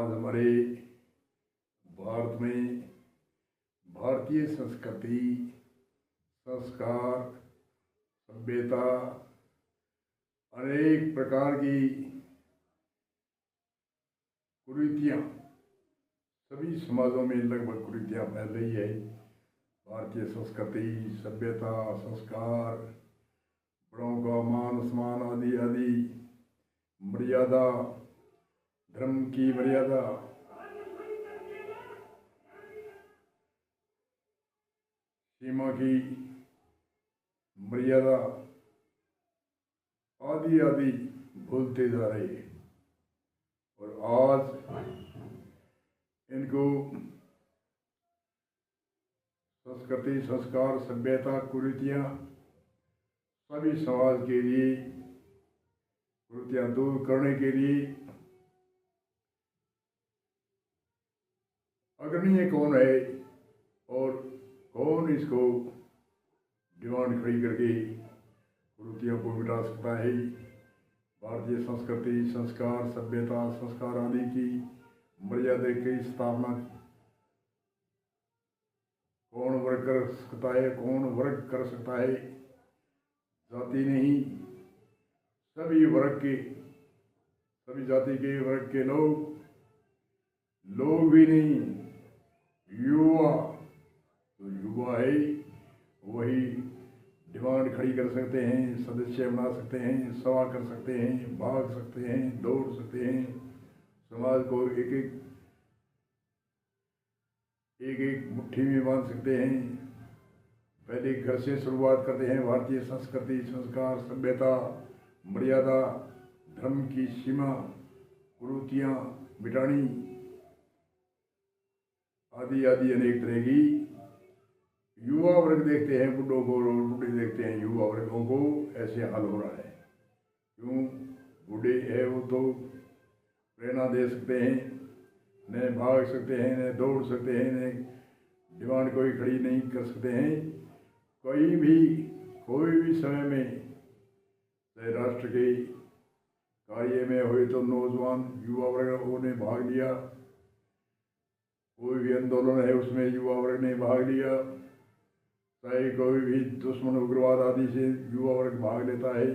आज हमारे भारत में भारतीय संस्कृति, संस्कार, सभ्यता, अनेक प्रकार की कुरीतियाँ, सभी समाजों में लगभग कुरीतियाँ फैल रही है। भारतीय संस्कृति, सभ्यता, संस्कार, बड़ों का मान सम्मान आदि आदि, मर्यादा, धर्म की मर्यादा, सीमा की मर्यादा आदि आदि भूलते जा रहे हैं। और आज इनको संस्कृति, संस्कार, सभ्यता, कुरीतियाँ सभी समाज के लिए कुरीतियाँ दूर करने के लिए अग्रणी कौन है और कौन इसको डिमांड खड़ी करके कुरीतियों को मिटा सकता है। भारतीय संस्कृति, संस्कार, सभ्यता, संस्कार आदि की मर्यादा की स्थापना कौन वर्ग कर सकता है, कौन वर्ग कर सकता है? जाति नहीं, सभी वर्ग के, सभी जाति के वर्ग के लोग भी नहीं, युवा, तो युवा है वही डिमांड खड़ी कर सकते हैं, सदस्य बना सकते हैं, सभा कर सकते हैं, भाग सकते हैं, दौड़ सकते हैं, समाज को एक एक मुट्ठी में बांध सकते हैं। पहले घर से शुरुआत करते हैं। भारतीय संस्कृति, संस्कार, सभ्यता, मर्यादा, धर्म की सीमा, कुरीतियाँ मिटानी आदि आदि अनेक तरह की। युवा वर्ग देखते हैं बुढ़ों को, बूढ़े देखते हैं युवा वर्गों को, ऐसे हाल हो रहा है। क्यों? बूढ़े है वो तो प्रेरणा दे सकते हैं, न भाग सकते हैं, न दौड़ सकते हैं, न डिमांड कोई खड़ी नहीं कर सकते हैं। कोई भी समय में चाहे राष्ट्र के कार्य में हुए तो नौजवान युवा वर्ग ने भाग लिया, कोई भी आंदोलन है उसमें युवा वर्ग ने भाग लिया, चाहे कोई भी दुश्मन उग्रवाद आदि से युवा वर्ग भाग लेता है।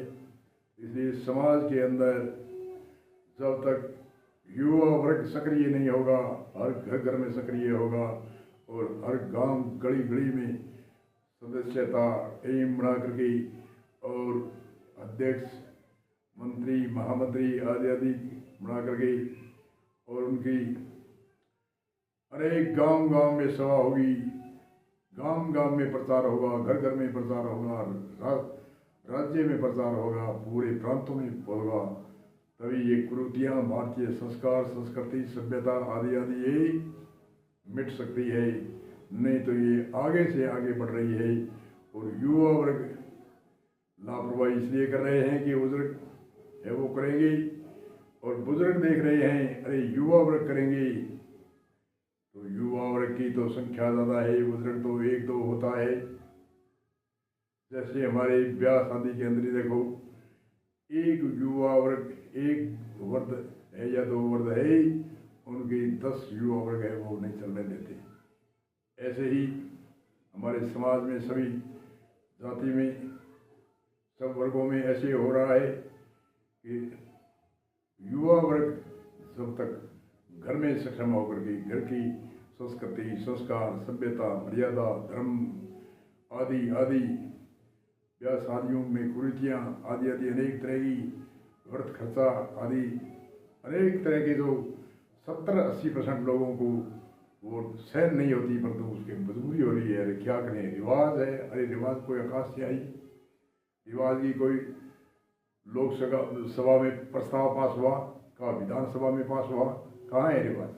इसलिए समाज के अंदर जब तक युवा वर्ग सक्रिय नहीं होगा, हर घर में सक्रिय होगा और हर गांव गली गली में सदस्यता टीम बना करके और अध्यक्ष, मंत्री, महामंत्री आदि आदि बना करके और उनकी अनेक गांव में सभा होगी, गांव में प्रचार होगा, घर घर में प्रचार होगा, राज्य में प्रचार होगा, पूरे प्रांतों में होगा, तभी ये कुरीतियाँ, भारतीय संस्कार, संस्कृति, सभ्यता आदि आदि ये मिट सकती है। नहीं तो ये आगे से आगे बढ़ रही है। और युवा वर्ग लापरवाही इसलिए कर रहे हैं कि बुजुर्ग है वो करेंगे, और बुजुर्ग देख रहे हैं अरे युवा वर्ग करेंगे, तो युवा वर्ग की तो संख्या ज़्यादा है, बुजुर्ग तो एक दो होता है। जैसे हमारे ब्याह शादी के अंदर ही देखो, एक युवा वर्ग, एक वर्ग है या दो वर्ग है, उनके 10 युवा वर्ग है वो नहीं चलने देते। ऐसे ही हमारे समाज में सभी जाति में, सब वर्गों में ऐसे हो रहा है कि युवा वर्ग जब तक घर में सक्षम होकर के घर की संस्कृति, संस्कार, सभ्यता, मर्यादा, धर्म आदि आदि, ब्याह शादियों में कुरीतियाँ आदि आदि अनेक तरह की, व्यर्थ खर्चा आदि अनेक तरह के, जो 70-80% लोगों को वो सहन नहीं होती, परंतु उसकी मजबूरी हो रही है। अरे क्या करें, रिवाज है। अरे रिवाज कोई आकाश से आई? रिवाज की कोई लोकसभा में प्रस्ताव पास हुआ, कहाँ विधानसभा में पास हुआ, कहाँ है रिवाज?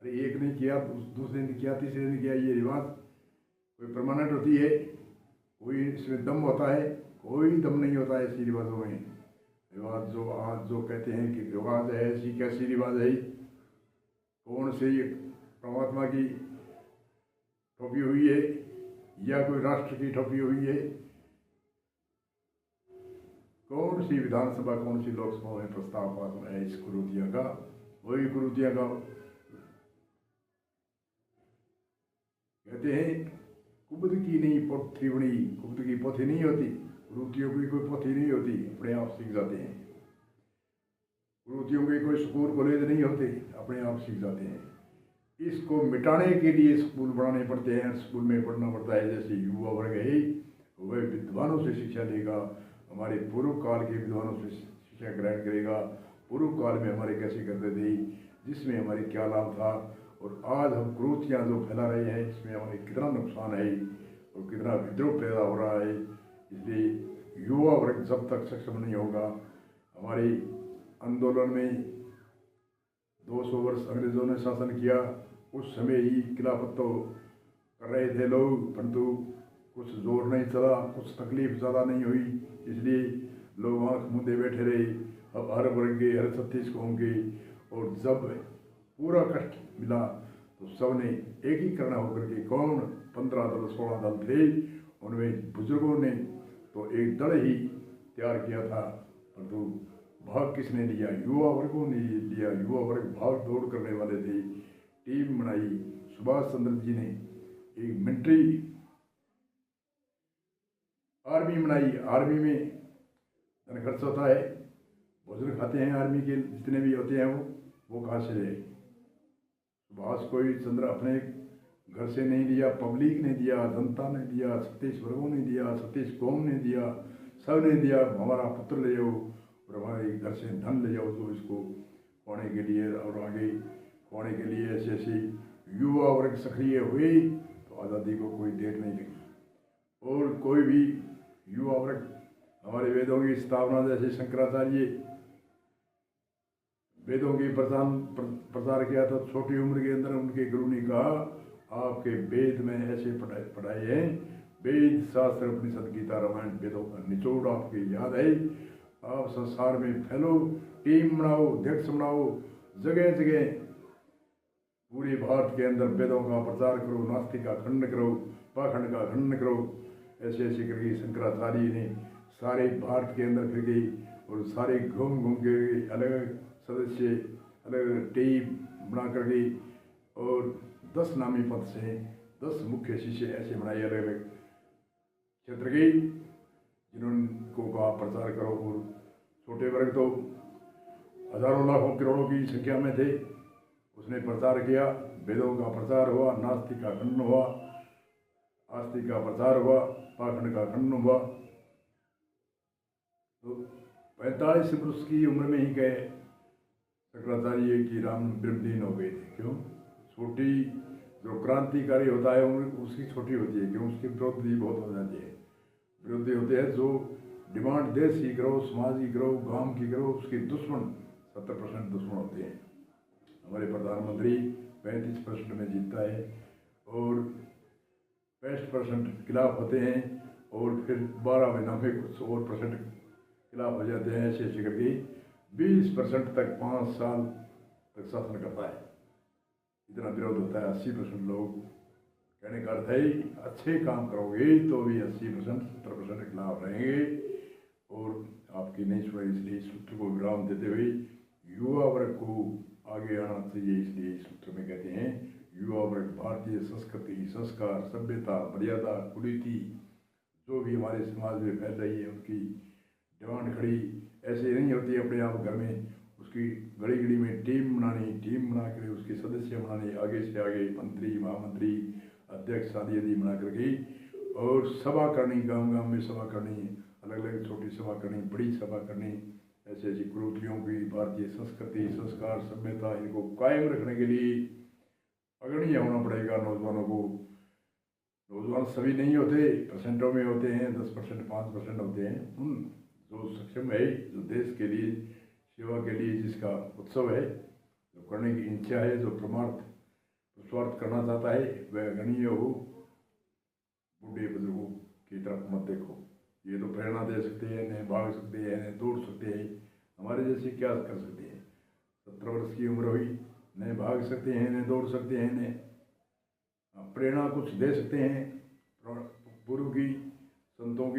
अरे एक ने किया, दूसरे ने किया, तीसरे ने किया, ये रिवाज कोई परमानेंट होती है? कोई इसमें दम होता है? कोई दम नहीं होता है ऐसी रिवाजों में। रिवाज जो आज जो कहते हैं कि रिवाज है, ऐसी कैसी रिवाज है? कौन से परमात्मा की ठोपी हुई है या कोई राष्ट्र की ठोपी हुई है? कौन सी विधानसभा, कौन सी लोकसभा में प्रस्ताव पास है इस कुरीतियाँ का? वही कुरीतियाँ का कहते हैं कुबद की नहीं पोथी बनी, कुबद की पोथी नहीं होती, कुरूतियों की कोई पोथी नहीं होती, अपने आप सीख जाते हैं। कुरूतियों के कोई स्कूल कॉलेज नहीं होते, अपने आप सीख जाते हैं। इसको मिटाने के लिए स्कूल बनाने पड़ते हैं, स्कूल में पढ़ना पड़ता है। जैसे युवा वर्ग है वह विद्वानों से शिक्षा लेगा, हमारे पूर्व काल के विद्वानों से शिक्षा ग्रहण करेगा, पूर्व काल में हमारे कैसे करते थे, जिसमें हमारे क्या लाभ था, और आज हम क्रूतियाँ जो फैला रहे हैं इसमें हमारे कितना नुकसान है और कितना विद्रोह पैदा हो रहा है। इसलिए युवा वर्ग जब तक सक्षम नहीं होगा, हमारे आंदोलन में 200 वर्ष अंग्रेजों ने शासन किया, उस समय ही खिलाफत तो कर रहे थे लोग, परंतु कुछ जोर नहीं चला, कुछ तकलीफ ज़्यादा नहीं हुई, इसलिए लोग आँख मूंदे बैठे रहे। अब हर वर्ग के, हर 36 कौम के, और जब पूरा कष्ट मिला तो सब ने एक ही करना होकर के, कौन 15 दल 16 दल थे, उनमें बुजुर्गों ने तो एक दल ही तैयार किया था, परंतु भाग किसने लिया? युवा वर्गों ने लिया। युवा वर्ग भाग दौड़ करने वाले थे, टीम बनाई। सुभाष चंद्र जी ने एक मिलिट्री आर्मी बनाई। आर्मी में धन खर्च होता है, भोजन खाते हैं आर्मी के जितने भी होते हैं वो कहाँ से ले? सुभाष कोई चंद्र अपने घर से नहीं दिया, पब्लिक ने दिया, जनता ने दिया, 36 वर्गों ने दिया, 36 कौम ने दिया, सब ने दिया। हमारा पुत्र ले जाओ और हमारे घर से धन ले जाओ, तो इसको खोने के लिए और आगे खोने के लिए ऐसे ऐसे युवा वर्ग सक्रिय हुए तो आज़ादी को कोई देर नहीं लगी। और कोई भी युवा वर्ग हमारे वेदों की स्थापना, जैसे शंकराचार्य वेदों की प्रचार किया था, छोटी उम्र के अंदर उनके गुरु ने कहा आपके वेद में ऐसे पढ़ाए हैं, वेद शास्त्र उपनिषद गीता रामायण वेदों का निचोड़ आपकी याद है, आप संसार में फैलो, टीम बनाओ, अध्यक्ष बनाओ, जगह जगह पूरे भारत के अंदर वेदों का प्रचार करो, नास्तिक का खंडन करो, पाखंड का खंडन करो। ऐसे ऐसे करके शंकराचार्य ने सारे भारत के अंदर फिर गई और सारे घूम घूम के अलग सदस्य अलग टीम बना कर गई और 10 नामी पद से 10 मुख्य शिष्य ऐसे बनाए अलग अलग क्षेत्र के, जिन्होंने कहा प्रचार करो। और छोटे वर्ग तो हजारों लाखों करोड़ों की संख्या में थे, उसने प्रचार किया, वेदों का प्रचार हुआ, नास्तिक का खंडन हुआ, आस्तिक का प्रचार हुआ, पाखंड का खंडन हुआ। तो 45 वर्ष की उम्र में ही गए शंकराचार्य की राम ब्रह्मलीन हो गए थे। क्यों? छोटी जो क्रांतिकारी होता है उम्र उसकी छोटी होती है, क्यों? उसके विरोधी बहुत हो जाती है, विरोधी होते हैं। जो डिमांड देश की करो, समाज की करो, गांव की करो, उसके दुश्मन 70% दुश्मन होते हैं। हमारे प्रधानमंत्री 35% में जीतता है और 65% खिलाफ होते हैं और फिर 12 महीना में कुछ और % खिलाफ हो जाते हैं। ऐसे ऐसे करके 20% तक 5 साल तक शासन करता है। इतना विरोध होता है। 80% लोग, कहने का अर्थ है अच्छे काम करोगे तो भी 80% 70% खिलाफ रहेंगे और आपकी नहीं सुनाई। इसलिए सूत्र को विराम देते हुए युवा वर्ग को आगे आना चाहिए। इसलिए इस सूत्र में कहते हैं युवा वर्ग भारतीय संस्कृति, संस्कार, सभ्यता, मर्यादा, कुरीति जो भी हमारे समाज में फैल रही है उनकी डिमांड खड़ी ऐसे नहीं होती अपने आप घर में, उसकी घड़ी घड़ी में टीम बनानी, टीम बना कर उसके सदस्य बनाने, आगे से आगे मंत्री, महामंत्री, अध्यक्ष आदि आदि बना करके और सभा करनी, गांव गांव में सभा करनी, अलग अलग छोटी सभा करनी, बड़ी सभा करनी। ऐसे ऐसी कुरीतियों की भारतीय संस्कृति, संस्कार, सभ्यता इनको कायम रखने के लिए अग्रणी होना पड़ेगा नौजवानों को। नौजवान सभी नहीं होते, परसेंटों में होते हैं, 10%, 5% होते हैं। जो सक्षम है, जो देश के लिए सेवा के लिए जिसका उत्सव है, जो करने की इच्छा है, जो स्वार्थ करना चाहता है, वह गणीय हो। बूढ़े बुजुर्गों की तरफ मत देखो, ये तो प्रेरणा दे सकते हैं, इन्हें भाग सकते हैं, इन्हें दौड़ सकते हैं, हमारे जैसे क्या कर सकते हैं? 17 वर्ष की उम्र हुई, इन्हें भाग सकते हैं, इन्हें दौड़ सकते हैं, इन्हें प्रेरणा कुछ दे सकते हैं। पूर्व की संतों की